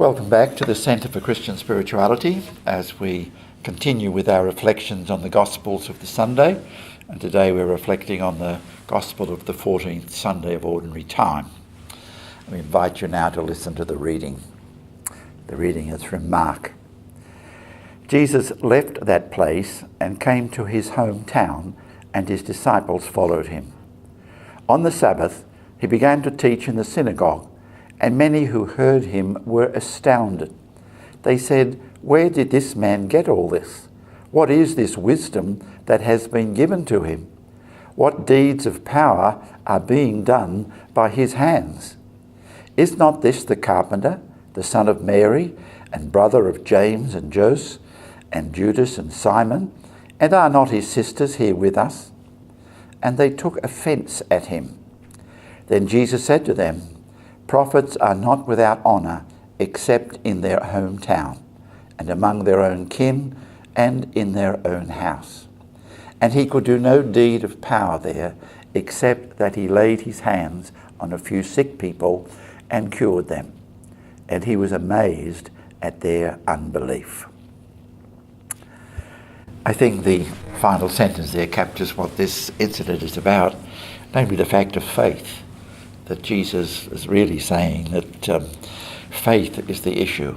Welcome back to the Centre for Christian Spirituality as we continue with our reflections on the Gospels of the Sunday. And today we're reflecting on the Gospel of the 14th Sunday of Ordinary Time. We invite you now to listen to the reading. The reading is from Mark. Jesus left that place and came to his hometown, and his disciples followed him. On the Sabbath, he began to teach in the synagogue, and many who heard him were astounded. They said, "Where did this man get all this? What is this wisdom that has been given to him? What deeds of power are being done by his hands? Is not this the carpenter, the son of Mary, and brother of James and Joseph, and Judas and Simon? And are not his sisters here with us?" And they took offence at him. Then Jesus said to them, "Prophets are not without honour except in their hometown, and among their own kin, and in their own house." And he could do no deed of power there, except that he laid his hands on a few sick people and cured them. And he was amazed at their unbelief. I think the final sentence there captures what this incident is about, namely the fact of faith. That Jesus is really saying that faith is the issue.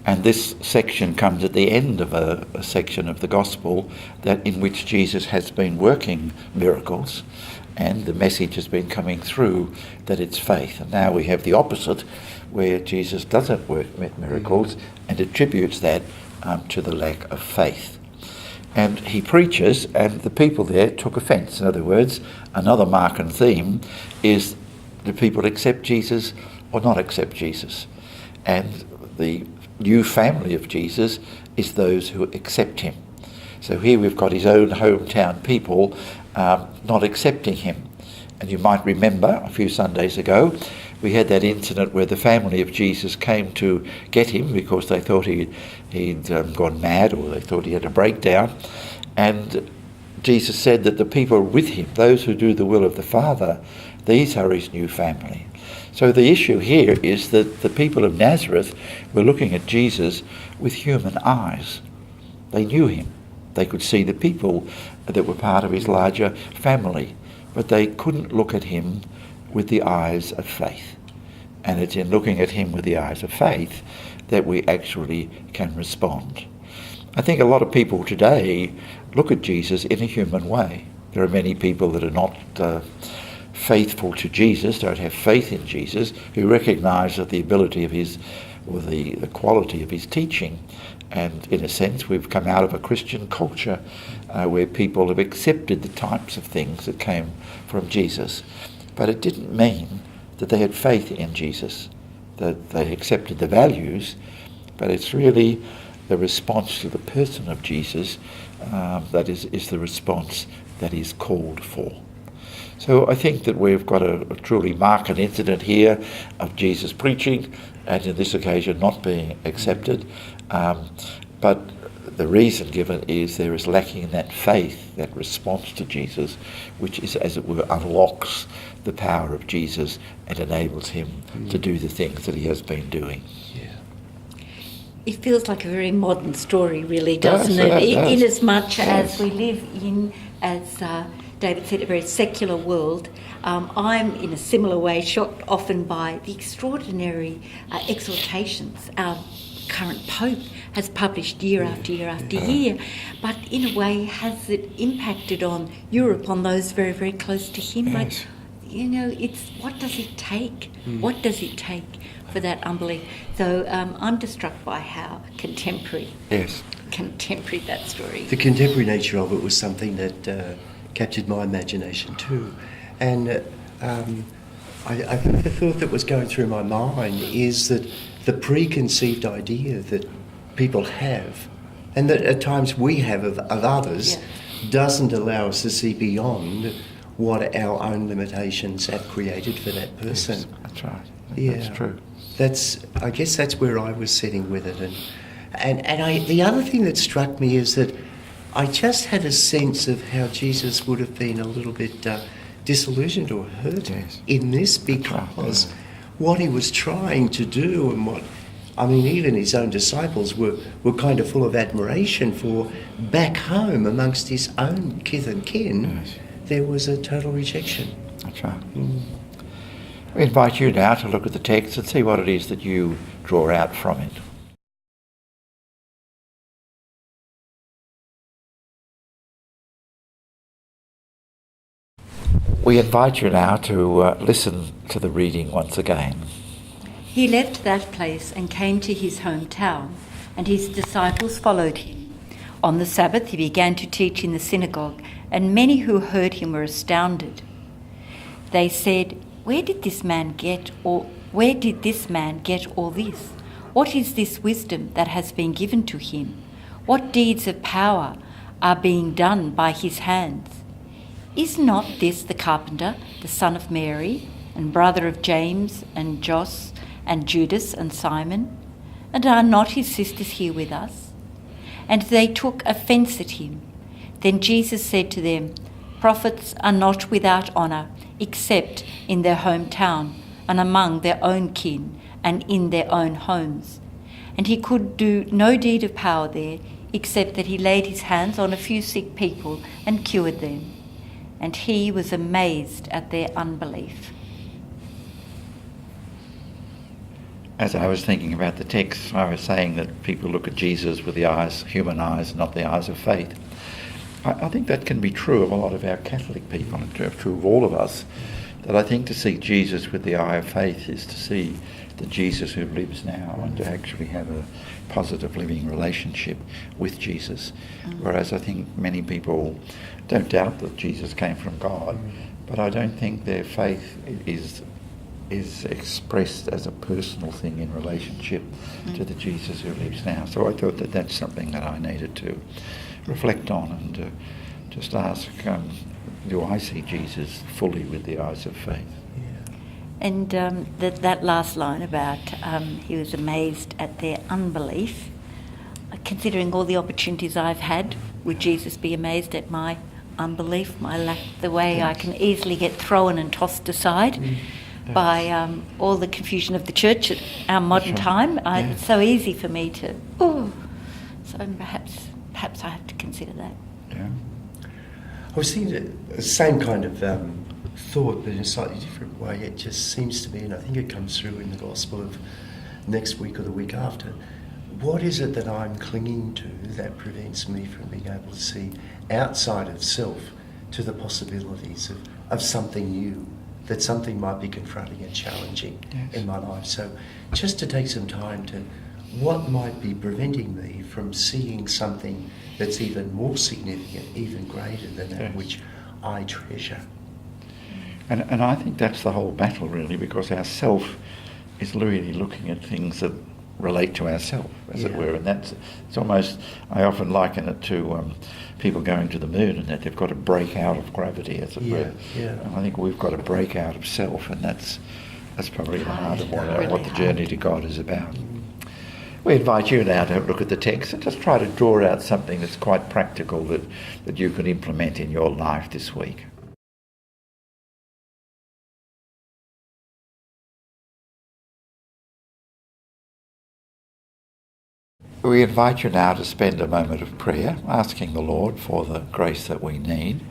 And this section comes at the end of a section of the Gospel in which Jesus has been working miracles, and the message has been coming through that it's faith. And now we have the opposite, where Jesus doesn't work miracles and attributes that to the lack of faith. And he preaches, and the people there took offence. In other words, another mark and theme is, do people accept Jesus or not accept Jesus? And the new family of Jesus is those who accept him. So here we've got his own hometown people not accepting him. And you might remember a few Sundays ago, we had that incident where the family of Jesus came to get him because they thought he'd gone mad, or they thought he had a breakdown. And Jesus said that the people with him, those who do the will of the Father, these are his new family. So the issue here is that the people of Nazareth were looking at Jesus with human eyes. They knew him. They could see the people that were part of his larger family, but they couldn't look at him with the eyes of faith. And it's in looking at him with the eyes of faith that we actually can respond. I think a lot of people today look at Jesus in a human way. There are many people that are not faithful to Jesus, don't have faith in Jesus, who recognise that the ability of his, or the quality of his teaching. And in a sense, we've come out of a Christian culture where people have accepted the types of things that came from Jesus. But it didn't mean that they had faith in Jesus, that they accepted the values, but it's really the response to the person of Jesus that is the response that is called for. So I think that we've got a truly marked incident here of Jesus preaching, and in this occasion not being accepted. But the reason given is there is lacking that faith, that response to Jesus, which is, as it were, unlocks the power of Jesus and enables him to do the things that he has been doing. Yeah. It feels like a very modern story, really, doesn't it? In as much as we live in, as David said, a very secular world. I'm in a similar way shocked often by the extraordinary exhortations our current Pope has published year after year after year, but in a way has it impacted on Europe, on those very, very close to him? Yes. Like, it's what does it take? What does it take for that unbelief? So I'm just struck by how contemporary that story. The contemporary nature of it was something that captured my imagination too. And I think the thought that was going through my mind is that the preconceived idea that people have, and that at times we have of others, doesn't allow us to see beyond what our own limitations have created for that person. Yes, that's right. That's true. I guess that's where I was sitting with it. And the other thing that struck me is that I just had a sense of how Jesus would have been a little bit disillusioned or hurt in this, because what he was trying to do and what I mean, even his own disciples were kind of full of admiration for back home amongst his own kith and kin, Yes. there was a total rejection. That's right. We invite you now to look at the text and see what it is that you draw out from it. We invite you now to listen to the reading once again. He left that place and came to his hometown, and his disciples followed him. On the Sabbath he began to teach in the synagogue, and many who heard him were astounded. They said, Where did this man get all this? What is this wisdom that has been given to him? What deeds of power are being done by his hands? Is not this the carpenter, the son of Mary, and brother of James and Jos and Judas and Simon? And are not his sisters here with us? And they took offence at him. Then Jesus said to them, Prophets are not without honour, except in their hometown, and among their own kin, and in their own homes. And he could do no deed of power there, except that he laid his hands on a few sick people and cured them. And he was amazed at their unbelief. As I was thinking about the text, I was saying that people look at Jesus with the eyes, human eyes, not the eyes of faith. I think that can be true of a lot of our Catholic people, and true of all of us, that I think to see Jesus with the eye of faith is to see the Jesus who lives now and to actually have a positive living relationship with Jesus. Whereas I think many people don't doubt that Jesus came from God, but I don't think their faith is expressed as a personal thing in relationship to the Jesus who lives now. So I thought that that's something that I needed to reflect on and just ask, do I see Jesus fully with the eyes of faith? And that last line about he was amazed at their unbelief, considering all the opportunities I've had, would Jesus be amazed at my unbelief, my lack, the way I can easily get thrown and tossed aside by all the confusion of the church at our modern time? It's so easy for me to, so perhaps I have to consider that. Yeah. I was thinking the same kind of thought, but in a slightly different way. It just seems to me, and I think it comes through in the Gospel of next week or the week after, what is it that I'm clinging to that prevents me from being able to see outside of self to the possibilities of something new, that something might be confronting and challenging in my life. So just to take some time to, what might be preventing me from seeing something that's even more significant, even greater than that which I treasure. And I think that's the whole battle, really, because our self is really looking at things that relate to ourself, as it were, and it's almost, I often liken it to people going to the moon and that they've got to break out of gravity, as it were. And I think we've got to break out of self, and that's probably the heart of what the journey to God is about. We invite you now to look at the text and just try to draw out something that's quite practical that you can implement in your life this week. We invite you now to spend a moment of prayer, asking the Lord for the grace that we need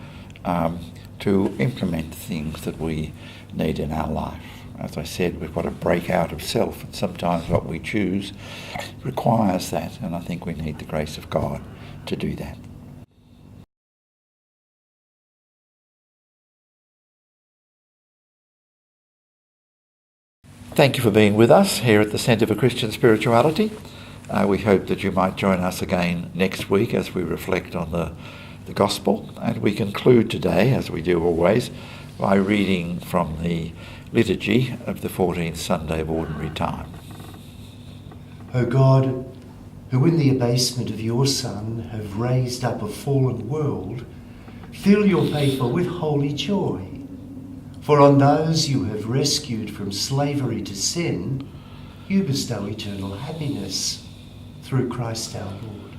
to implement things that we need in our life. As I said, we've got to break out of self, and sometimes what we choose requires that, and I think we need the grace of God to do that. Thank you for being with us here at the Centre for Christian Spirituality. We hope that you might join us again next week as we reflect on the Gospel, and we conclude today, as we do always, by reading from the liturgy of the 14th Sunday of Ordinary Time. O God, who in the abasement of your Son have raised up a fallen world, fill your faithful with holy joy. For on those you have rescued from slavery to sin, you bestow eternal happiness through Christ our Lord.